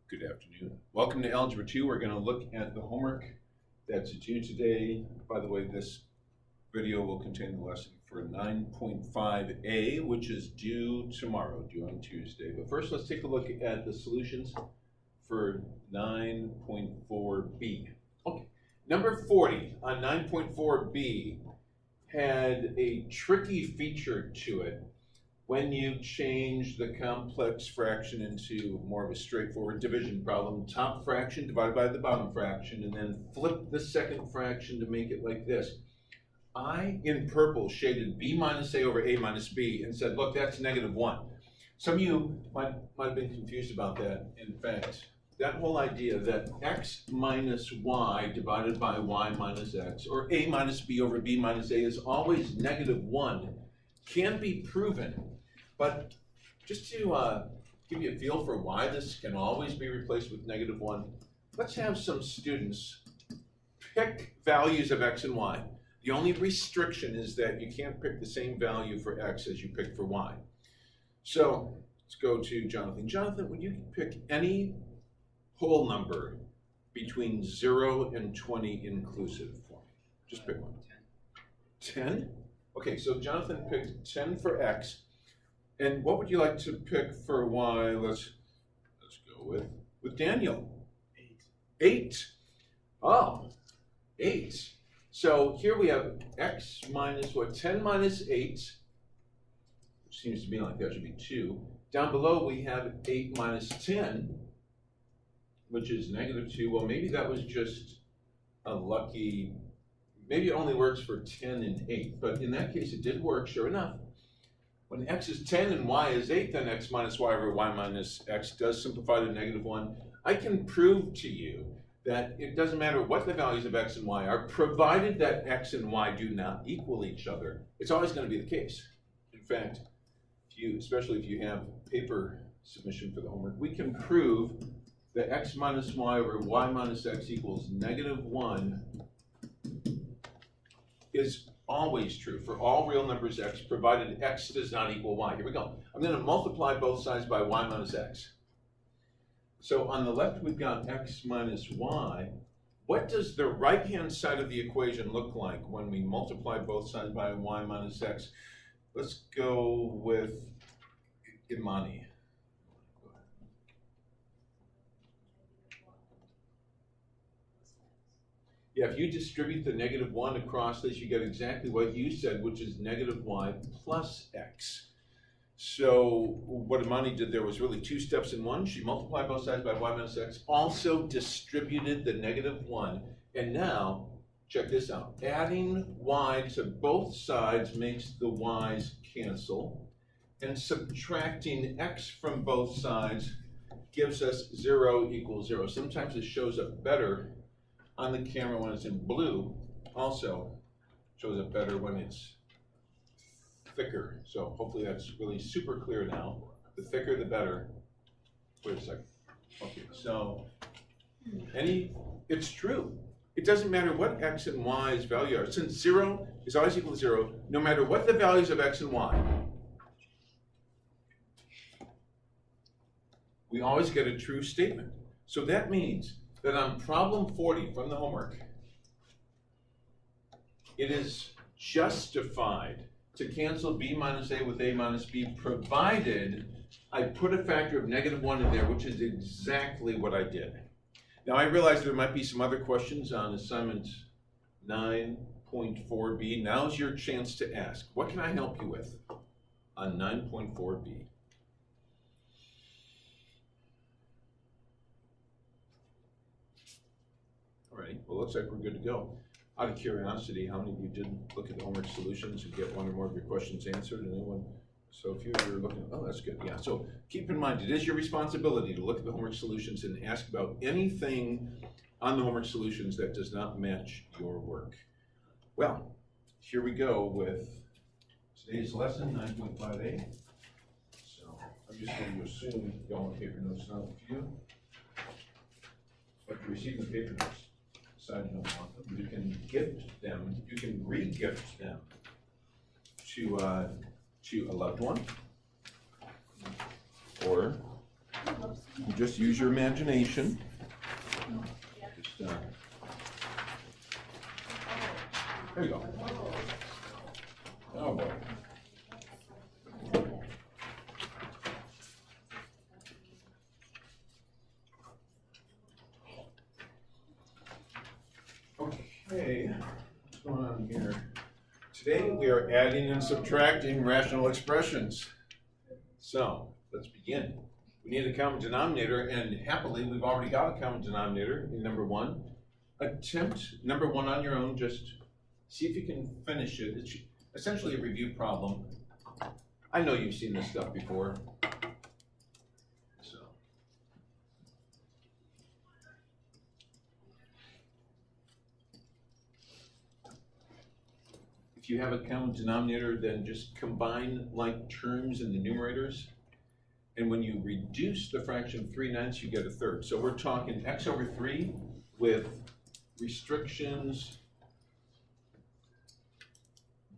Good afternoon. Welcome to Algebra 2. We're going to look at the homework that's due today. By the way, this video will contain the lesson for 9.5a, which is due tomorrow, due on Tuesday. But first, let's take a look at the solutions for 9.4b. Okay, number 40 on 9.4b had a tricky feature to it. When you change the complex fraction into more of a straightforward division problem, top fraction divided by the bottom fraction, and then flip the second fraction to make it like this. I, in purple, shaded b minus a over a minus b and said, look, that's -1. Some of you might have been confused about that. In fact, that whole idea that x minus y divided by y minus x, or a minus b over b minus a, is always -1 can be proven. But just to give you a feel for why this can always be replaced with -1, let's have some students pick values of x and y. The only restriction is that you can't pick the same value for x as you pick for y. So let's go to Jonathan. Jonathan, would you pick any whole number between 0 and 20 inclusive for me? Just pick one. 10? Okay, so Jonathan picked 10 for x. And what would you like to pick for y? Let's go with Daniel. 8. Oh, 8. So here we have x minus what? 10 minus 8, which seems to be like that should be 2. Down below we have 8 minus 10, which is -2. Well, maybe that was just a lucky, maybe it only works for 10 and 8, but in that case it did work, sure enough. When x is 10 and y is 8, then x minus y over y minus x does simplify to -1. I can prove to you that it doesn't matter what the values of x and y are, provided that x and y do not equal each other. It's always going to be the case. In fact, especially if you have paper submission for the homework, we can prove that x minus y over y minus x equals -1 is always true for all real numbers x, provided x does not equal y. Here we go. I'm going to multiply both sides by y minus x. So on the left, we've got x minus y. What does the right-hand side of the equation look like when we multiply both sides by y minus x? Let's go with Imani. Yeah, if you distribute the -1 across this, you get exactly what you said, which is -y plus x. So what Imani did there was really 2 steps in one. She multiplied both sides by y minus x, also distributed the -1, and now, check this out, adding y to both sides makes the y's cancel, and subtracting x from both sides gives us 0 equals 0. Sometimes it shows up better on the camera when it's in blue, also shows up better when it's thicker. So hopefully that's really super clear now. The thicker, the better. Wait a second. Okay, so it's true. It doesn't matter what x and y's value are. Since 0 is always equal to 0, no matter what the values of x and y, we always get a true statement. So that means that on problem 40 from the homework, it is justified to cancel b minus a with a minus b, provided I put a factor of -1 in there, which is exactly what I did. Now I realize there might be some other questions on assignment 9.4b. Now's your chance to ask. What can I help you with on 9.4b? Alright, well, looks like we're good to go. Out of curiosity, how many of you did look at the homework solutions and get one or more of your questions answered? Anyone? So if you're looking, oh, that's good. Yeah, so keep in mind, it is your responsibility to look at the homework solutions and ask about anything on the homework solutions that does not match your work. Well, here we go with today's lesson, 9.5a. So I'm just going to assume you all have paper notes now with you. But you're receiving the paper notes. You don't want them. You can gift them. You can re-gift them to a loved one, or You just use your imagination. Just, there you go. Oh boy. Okay, what's going on here? Today we are adding and subtracting rational expressions. So let's begin. We need a common denominator, and happily we've already got a common denominator in number one. Attempt number one on your own, just see if you can finish it. It's essentially a review problem. I know you've seen this stuff before. So. If you have a common denominator, then just combine like terms in the numerators. And when you reduce the fraction 3/9, you get a third. So we're talking x over 3 with restrictions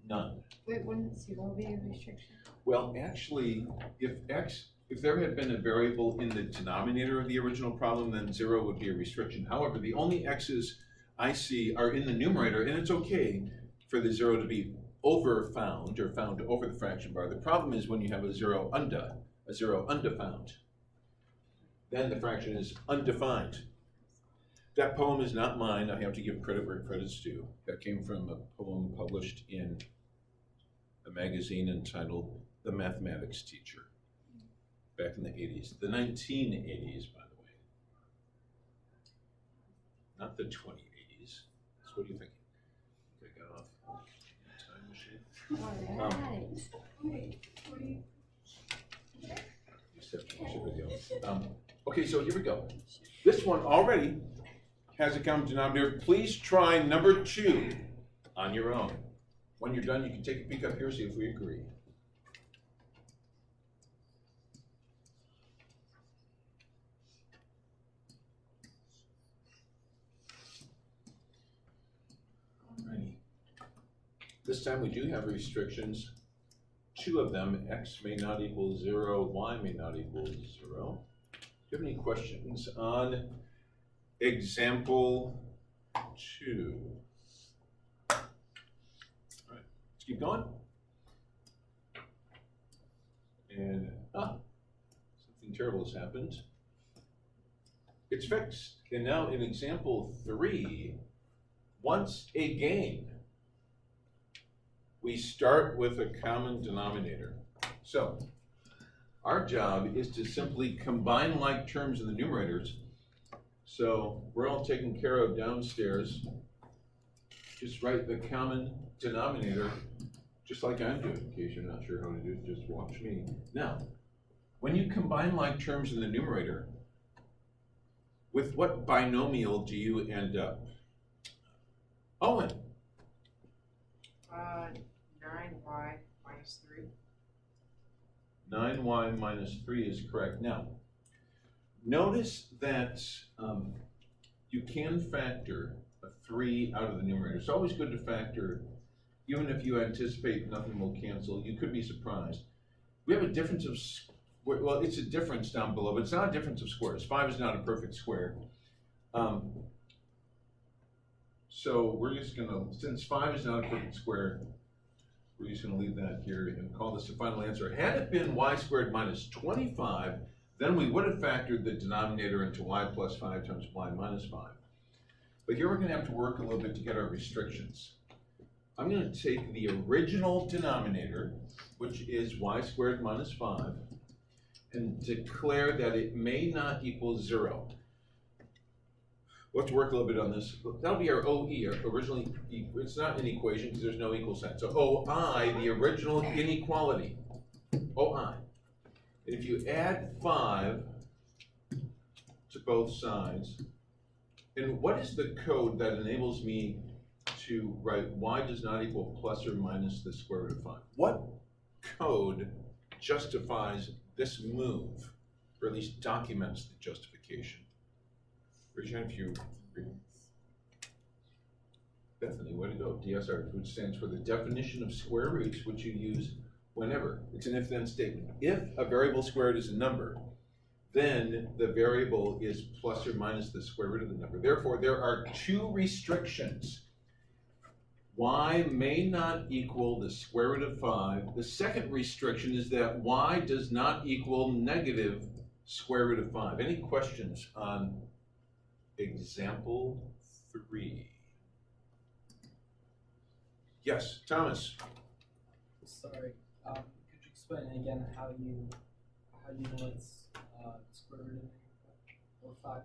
none. Wait, wouldn't 0 be a restriction? Well, actually, if there had been a variable in the denominator of the original problem, then 0 would be a restriction. However, the only x's I see are in the numerator, and it's okay for the 0 to be found over the fraction bar. The problem is when you have a 0 undefined. Then the fraction is undefined. That poem is not mine. I have to give credit where credit's due. That came from a poem published in a magazine entitled The Mathematics Teacher back in the 80s. The 1980s, by the way. Not the 2080s. So what do you think? I got off the time machine. Okay, so here we go. This one already has a common denominator. Please try number 2 on your own. When you're done, you can take a peek up here, see if we agree. Alrighty. This time we do have restrictions. 2 of them, x may not equal 0, y may not equal 0. Do you have any questions on example 2? All right, let's keep going. And, something terrible has happened. It's fixed. And now in example 3, once again, we start with a common denominator. So, our job is to simply combine like terms in the numerators. So, we're all taken care of downstairs. Just write the common denominator, just like I'm doing. In case you're not sure how to do it, just watch me. Now, when you combine like terms in the numerator, with what binomial do you end up? Owen. 9y minus 3. 9y minus 3 is correct. Now, notice that you can factor a 3 out of the numerator. It's always good to factor, even if you anticipate nothing will cancel. You could be surprised. We have a difference of, well, it's a difference down below, but it's not a difference of squares. 5 is not a perfect square. So we're just gonna, since 5 is not a perfect square, we're just gonna leave that here and call this the final answer. Had it been y squared minus 25, then we would have factored the denominator into y plus 5 times y minus 5. But here we're gonna have to work a little bit to get our restrictions. I'm gonna take the original denominator, which is y squared minus 5, and declare that it may not equal 0. We'll have to work a little bit on this. That'll be our OE, our originally, it's not an equation because there's no equal sign. So OI, the original inequality, OI. And if you add 5 to both sides, and what is the code that enables me to write y does not equal plus or minus the square root of 5? What code justifies this move, or at least documents the justification? Raise your hand if you agree. Bethany, way to go. DSR, which stands for the definition of square roots, which you use whenever. It's an if-then statement. If a variable squared is a number, then the variable is plus or minus the square root of the number. Therefore, there are two restrictions. Y may not equal the square root of 5. The second restriction is that y does not equal negative square root of 5. Any questions on example 3? Yes, Thomas. Sorry, could you explain again how you know it's square root of 5?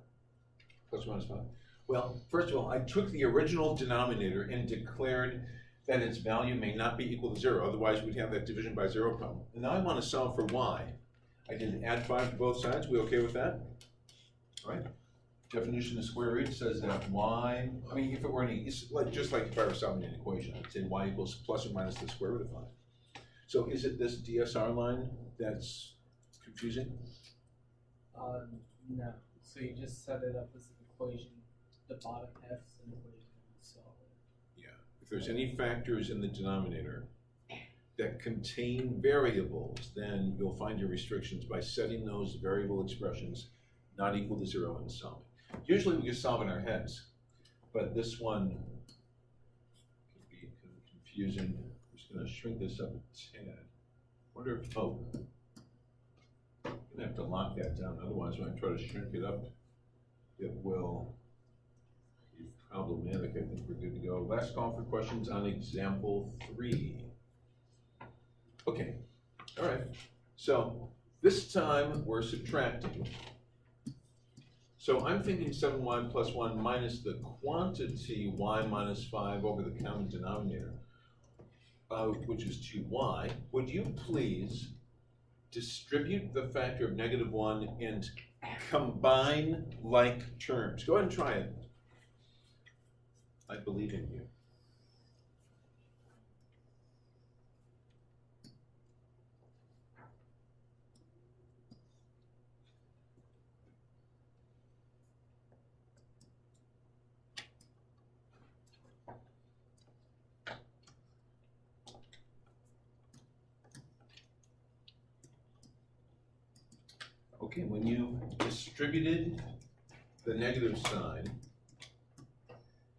Plus or minus 5. Well, first of all, I took the original denominator and declared that its value may not be equal to 0, otherwise we'd have that division by 0 problem. And now I want to solve for y. I can add 5 to both sides. We okay with that? All right. Definition of square root says that y, I mean, if it were any, it's like, just like if I were solving an equation, I'd say y equals plus or minus the square root of 5. So is it this DSR line that's confusing? No. So you just set it up as an equation. The bottom half is an equation. So Yeah. If there's any factors in the denominator that contain variables, then you'll find your restrictions by setting those variable expressions not equal to 0 and solving. Usually we can solve in our heads, but this one can be confusing. I'm just going to shrink this up a tad. Wonder if, oh, I'm going to have to lock that down. Otherwise, when I try to shrink it up, it will be problematic. I think we're good to go. Last call for questions on example 3. Okay, all right. So this time we're subtracting. So I'm thinking 7y plus 1 minus the quantity y minus 5 over the common denominator, which is 2y. Would you please distribute the factor of negative 1 and combine like terms? Go ahead and try it. I believe in you. Okay, when you distributed the negative sign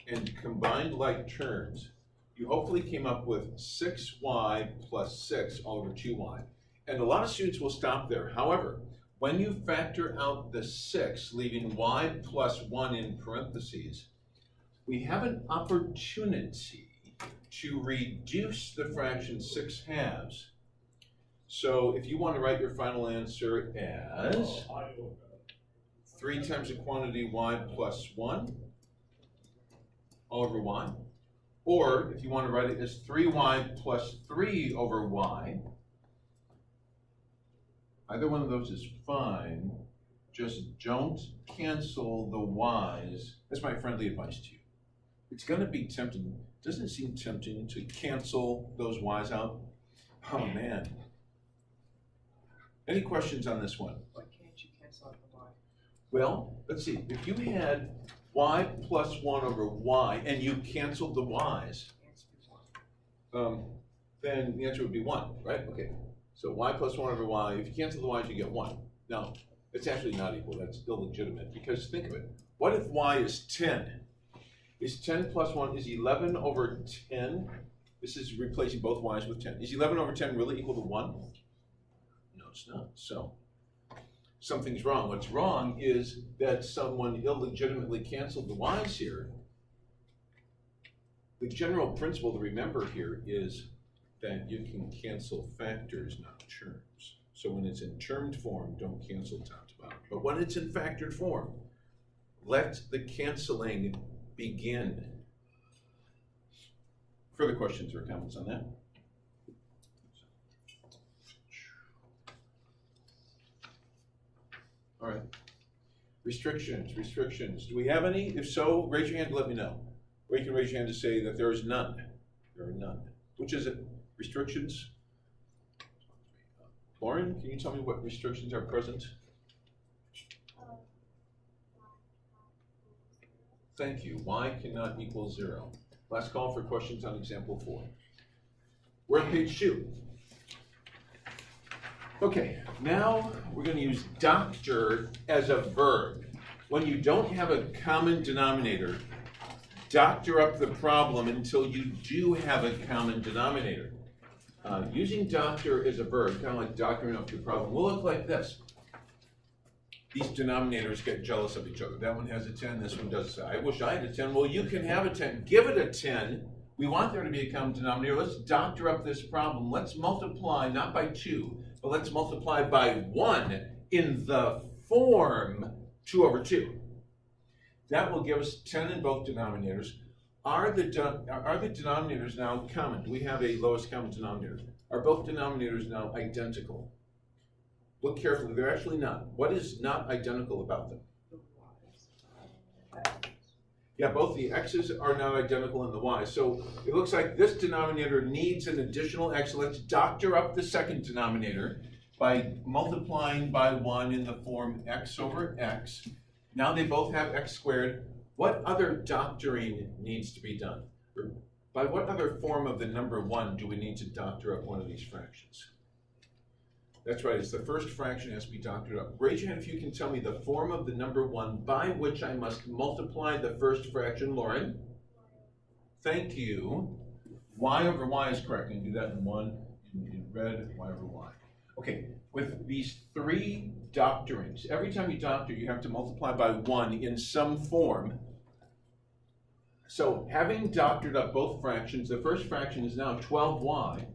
and combined like terms, you hopefully came up with 6y plus 6 all over 2y. And a lot of students will stop there. However, when you factor out the 6, leaving y plus 1 in parentheses, we have an opportunity to reduce the fraction 6/2. So if you want to write your final answer as 3 times the quantity y plus 1 all over y, or if you want to write it as 3y plus 3 over y, either one of those is fine. Just don't cancel the y's. That's my friendly advice to you. It's going to be tempting. Doesn't it seem tempting to cancel those y's out? Oh man. Any questions on this one? Why can't you cancel out the y? Well, let's see. If you had y plus 1 over y and you canceled the y's, Answer is 1. then the answer would be 1, right? Okay. So y plus 1 over y, if you cancel the y's, you get 1. Now, it's actually not equal. That's illegitimate because think of it. What if y is 10? Is 10 plus 1 is 11 over 10? This is replacing both y's with 10. Is 11 over 10 really equal to 1? No, it's not. So something's wrong. What's wrong is that someone illegitimately canceled the y's here. The general principle to remember here is that you can cancel factors, not terms. So when it's in termed form, don't cancel top to bottom. But when it's in factored form, let the canceling begin. Further questions or comments on that? All right. Restrictions. Do we have any? If so, raise your hand to let me know. Or you can raise your hand to say that there is none. There are none. Which is it? Restrictions? Lauren, can you tell me what restrictions are present? Thank you. Y cannot equal 0. Last call for questions on example 4. We're on page 2. Okay, now we're going to use doctor as a verb. When you don't have a common denominator, doctor up the problem until you do have a common denominator. Using doctor as a verb, kind of like doctoring up your problem, will look like this. These denominators get jealous of each other. That one has a 10, this one does. I wish I had a 10. Well, you can have a 10. Give it a 10. We want there to be a common denominator. Let's doctor up this problem. Let's multiply not by 2, but let's multiply by 1 in the form 2 over 2. That will give us 10 in both denominators. Are the denominators now common? Do we have a lowest common denominator? Are both denominators now identical? Look carefully, they're actually not. What is not identical about them? The Y's. Yeah, both the x's are not identical and the y's. So it looks like this denominator needs an additional x. Let's doctor up the second denominator by multiplying by 1 in the form x over x. Now they both have x squared. What other doctoring needs to be done? Or by what other form of the number 1 do we need to doctor up one of these fractions? That's right, it's the first fraction has to be doctored up. Raise your hand if you can tell me the form of the number 1 by which I must multiply the first fraction. Lauren? Thank you. Y over y is correct. You can do that in 1, in red, y over y. Okay, with these 3 doctorings, every time you doctor, you have to multiply by 1 in some form. So having doctored up both fractions, the first fraction is now 12y.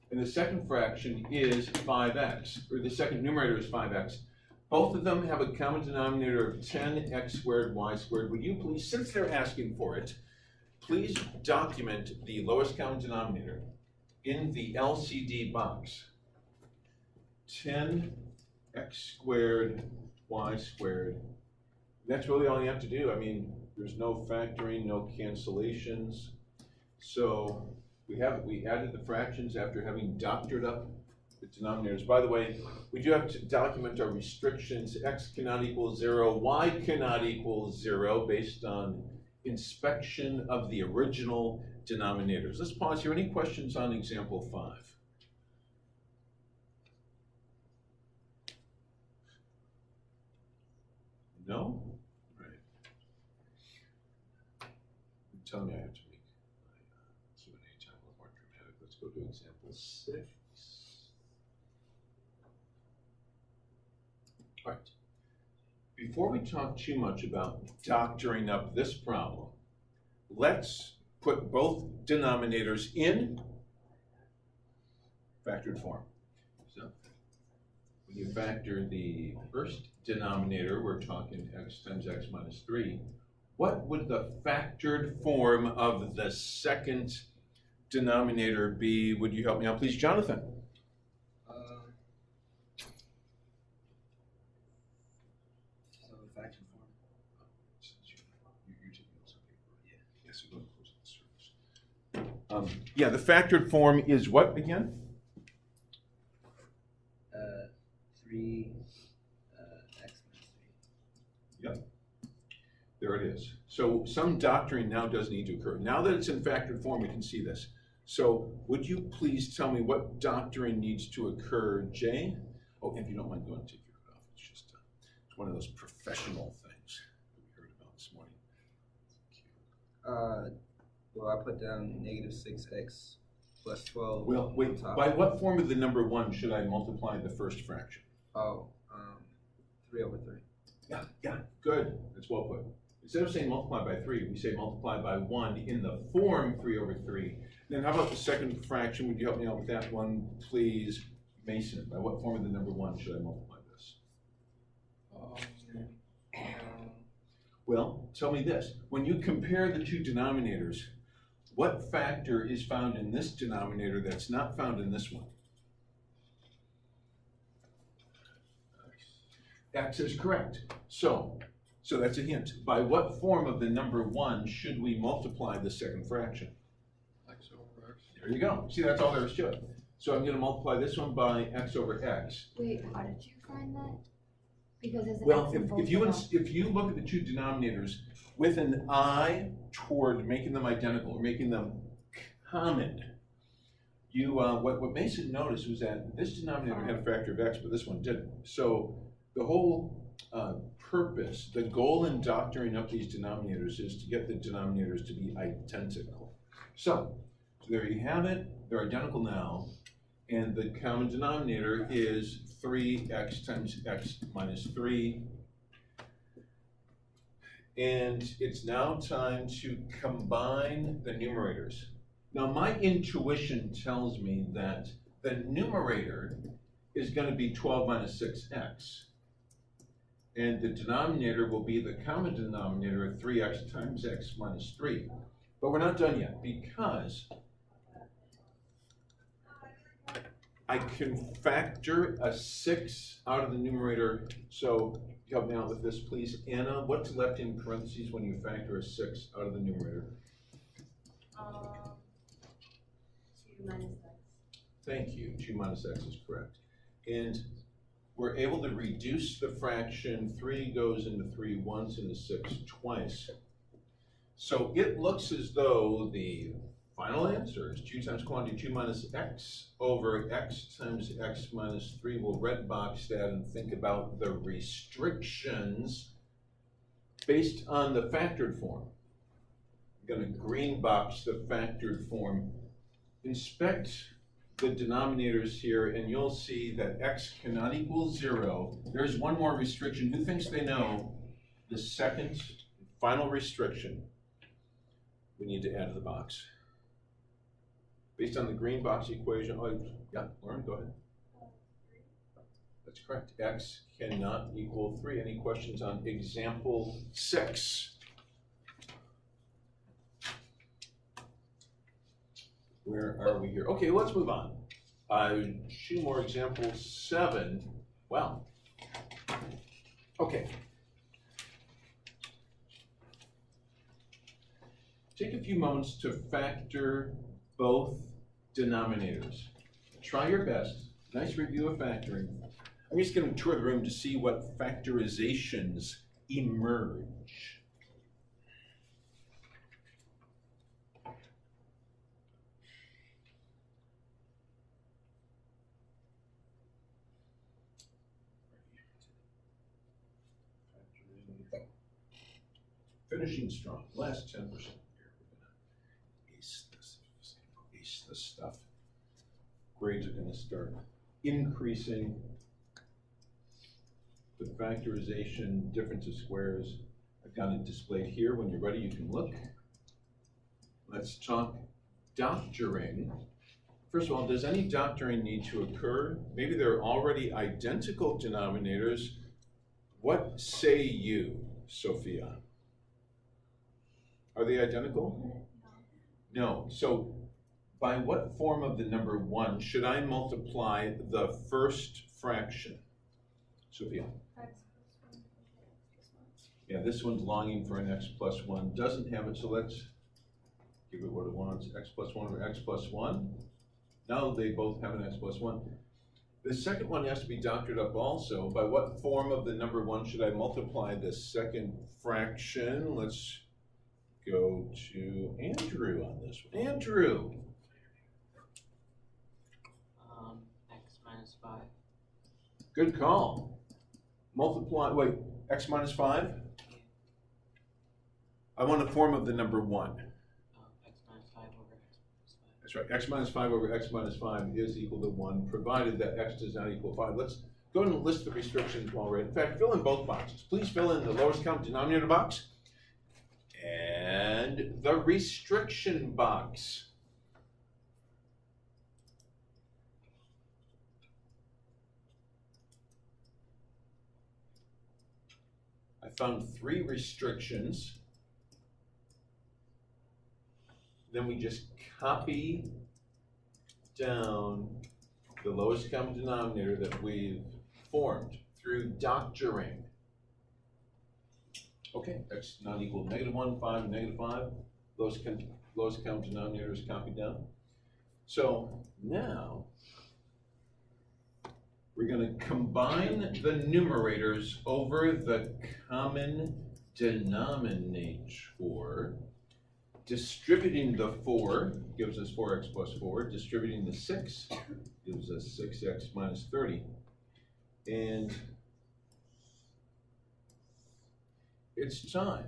And the second fraction is 5x, or the second numerator is 5x. Both of them have a common denominator of 10x squared y squared. Would you please, since they're asking for it, please document the lowest common denominator in the LCD box. 10x squared y squared. That's really all you have to do. I mean, there's no factoring, no cancellations. So we added the fractions after having doctored up the denominators. By the way, we do have to document our restrictions. X cannot equal 0, y cannot equal 0 based on inspection of the original denominators. Let's pause here. Any questions on example 5? No? Right. Tell me I have to make my Q&A time a little more dramatic. Let's go to example 6. All right. Before we talk too much about doctoring up this problem, let's put both denominators in factored form. So when you factor the first denominator, we're talking x times x minus 3. What would the factored form of the second denominator be? Would you help me out, please, Jonathan? So the factored form. You're taking notes on paper. Yeah. Yes, we're going to close the service. Yeah, the factored form is what again? 3 x minus 3. Yep. There it is. So some doctoring now does need to occur. Now that it's in factored form, we can see this. So would you please tell me what doctoring needs to occur, Jay? Oh, if you don't mind, go and take your hood off. It's just it's one of those professional things that we heard about this morning. Well, I put down negative 6x plus 12. Well, wait, on top. by what form of the number 1 should I multiply the first fraction? Oh, 3 over 3. Yeah, good. That's well put. Instead of saying multiply by 3, we say multiply by 1 in the form 3 over 3. Then how about the second fraction? Would you help me out with that one, please? Mason, by what form of the number 1 should I multiply this? Well, tell me this. When you compare the two denominators, what factor is found in this denominator that's not found in this one? X is correct. So that's a hint. By what form of the number 1 should we multiply the second fraction? X over x. There you go. See, that's all there is to it. So I'm going to multiply this one by x over x. Wait, how did you find that? Because there's an Well, X in both if you of them. if you look at the two denominators with an eye toward making them identical or making them common, what Mason noticed was that this denominator had a factor of x, but this one didn't. So the whole purpose, the goal in doctoring up these denominators is to get the denominators to be identical. So there you have it, they're identical now, and the common denominator is 3x times x minus 3. And it's now time to combine the numerators. Now my intuition tells me that the numerator is going to be 12 minus 6x. And the denominator will be the common denominator of 3x times x minus 3. But we're not done yet, because I can factor a 6 out of the numerator. So help me out with this, please. Anna, what's left in parentheses when you factor a 6 out of the numerator? 2 minus x. Thank you, 2 minus x is correct. And we're able to reduce the fraction. 3 goes into 3 once, into 6 twice. So it looks as though the final answer is 2 times quantity 2 minus x over x times x minus 3. We'll red box that and think about the restrictions based on the factored form. I'm going to green box the factored form. Inspect the denominators here, and you'll see that x cannot equal 0. There's one more restriction. Who thinks they know the second final restriction we need to add to the box? Based on the green box equation, yeah, Lauren, go ahead. That's correct. X cannot equal 3. Any questions on example 6? Where are we here? Okay, let's move on. 2 more example 7. Wow. Okay. Take a few moments to factor both denominators. Try your best. Nice review of factoring. I'm just going to tour the room to see what factorizations emerge. Finishing strong. Last 10% here. We're gonna ace this stuff. Grades are gonna start increasing. The factorization, difference of squares, I've got it displayed here. When you're ready, you can look. Let's talk doctoring. First of all, does any doctoring need to occur? Maybe they're already identical denominators. What say you, Sophia? Are they identical? No. So by what form of the number 1 should I multiply the first fraction? Sophia? X plus 1 plus 1. Yeah, this one's longing for an x plus 1. Doesn't have it, so let's give it what it wants. X plus 1 over x plus 1. Now they both have an x plus 1. The second one has to be doctored up also. By what form of the number 1 should I multiply the second fraction? Let's go to Andrew on this one. Andrew. X minus 5. Good call. Multiply, wait, x minus 5? I want a form of the number 1. X minus 5 over x minus 5. That's right, x minus 5 over x minus 5 is equal to 1, provided that x does not equal 5. Let's go ahead and list the restrictions while we're at it. In fact, fill in both boxes. Please fill in the lowest common denominator box and the restriction box. I found 3 restrictions. Then we just copy down the lowest common denominator that we've formed through doctoring. Okay, x not equal to -1, 5, -5. Lowest common denominator is copied down. So now we're going to combine the numerators over the common denominator. Distributing the 4 gives us 4x plus 4. Distributing the 6 gives us 6x minus 30. And it's time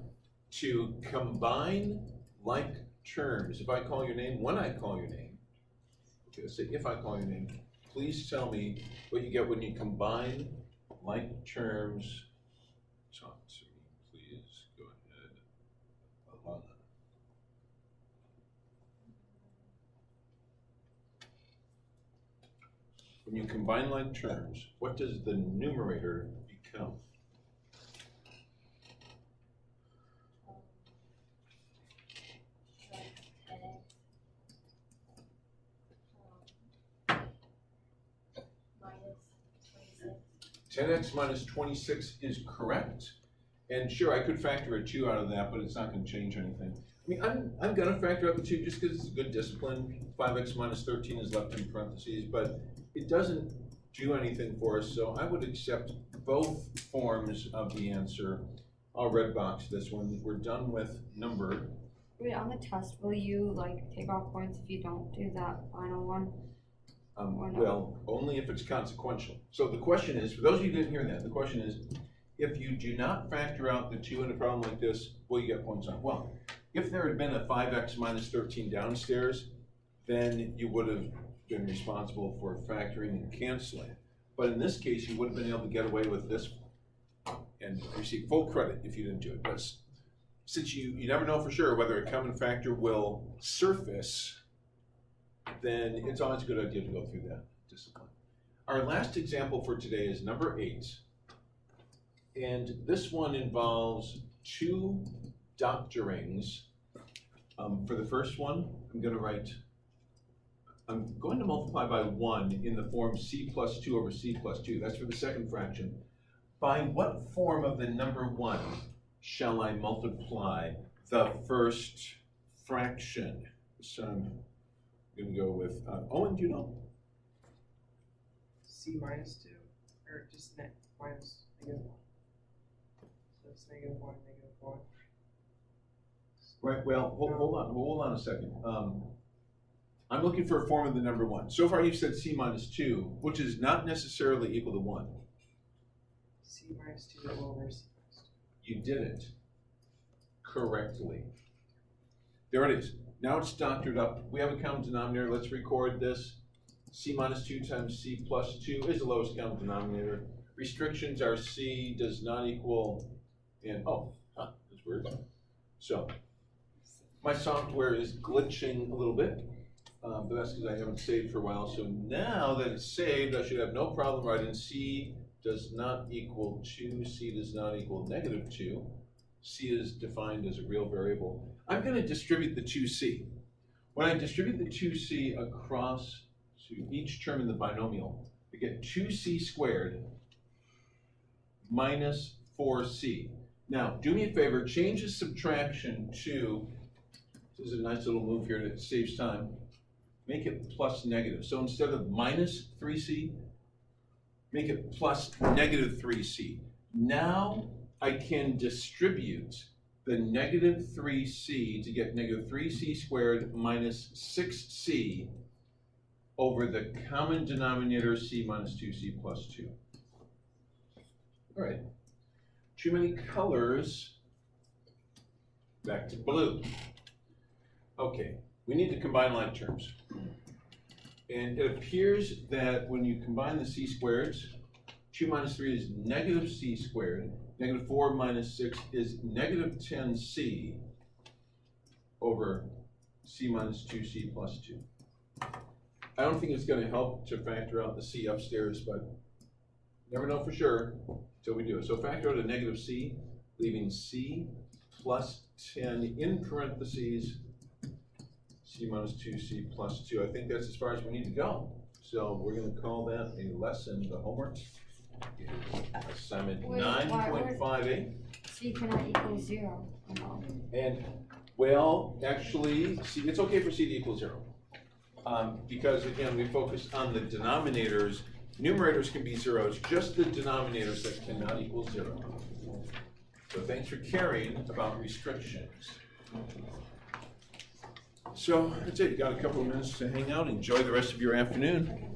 to combine like terms. If I call your name, when I call your name, okay, let's say if I call your name, please tell me what you get when you combine like terms. Talk to me, please. Go ahead. Alana. When you combine like terms, what does the numerator become? Minus 26. 10x minus 26 is correct. And sure, I could factor a 2 out of that, but it's not going to change anything. I mean, I'm going to factor out the 2 just because it's a good discipline. 5x minus 13 is left in parentheses, but it doesn't do anything for us, so I would accept both forms of the answer. I'll red box this one. We're done with number. Wait, on the test, will you like take off points if you don't do that final one? Or no? Well, only if it's consequential. So the question is, for those of you who didn't hear that, the question is, if you do not factor out the 2 in a problem like this, will you get points on? Well, if there had been a 5x minus 13 downstairs, then you would have been responsible for factoring and canceling. But in this case, you would have been able to get away with this and receive full credit if you didn't do it. But since you never know for sure whether a common factor will surface, then it's always a good idea to go through that discipline. Our last example for today is number 8. And this one involves 2 doctorings. For the first one, I'm going to multiply by 1 in the form c plus 2 over c plus 2. That's for the second fraction. By what form of the number 1 shall I multiply the first fraction? So I'm going to go with, Owen, do you know? C minus 2, or just minus negative 1. So it's negative 1, negative 1. Right, well, hold on a second. I'm looking for a form of the number 1. So far you've said c minus 2, which is not necessarily equal to 1. C minus 2 over C minus 2. You did it correctly. There it is. Now it's doctored up. We have a common denominator. Let's record this. C minus 2 times C plus 2 is the lowest common denominator. Restrictions are C does not equal, and that's weird. So my software is glitching a little bit, but that's because I haven't saved for a while. So now that it's saved, I should have no problem writing C does not equal 2, C does not equal negative 2. C is defined as a real variable. I'm going to distribute the 2C. When I distribute the 2C across to each term in the binomial, I get 2C squared minus 4C. Now, do me a favor, change the subtraction to, this is a nice little move here that saves time, make it plus negative. So instead of minus 3C, make it plus negative 3C. Now I can distribute the negative 3C to get negative 3C squared minus 6C over the common denominator C minus 2C plus 2. All right, too many colors, back to blue. Okay, we need to combine like terms. And it appears that when you combine the C squareds, 2 minus 3 is negative C squared, negative 4 minus 6 is negative 10C over C minus 2C plus 2. I don't think it's going to help to factor out the C upstairs, but never know for sure until we do it. So factor out a negative C, leaving C plus 10 in parentheses, C minus 2C plus 2. I think that's as far as we need to go. So we're going to call that a lesson. The homework is assignment 9.58. C cannot equal 0. No. And, well, actually, see, it's okay for C to equal 0. Because, again, we focus on the denominators. Numerators can be zeros, just the denominators that cannot equal 0. So thanks for caring about restrictions. So that's it. You got a couple of minutes to hang out. Enjoy the rest of your afternoon.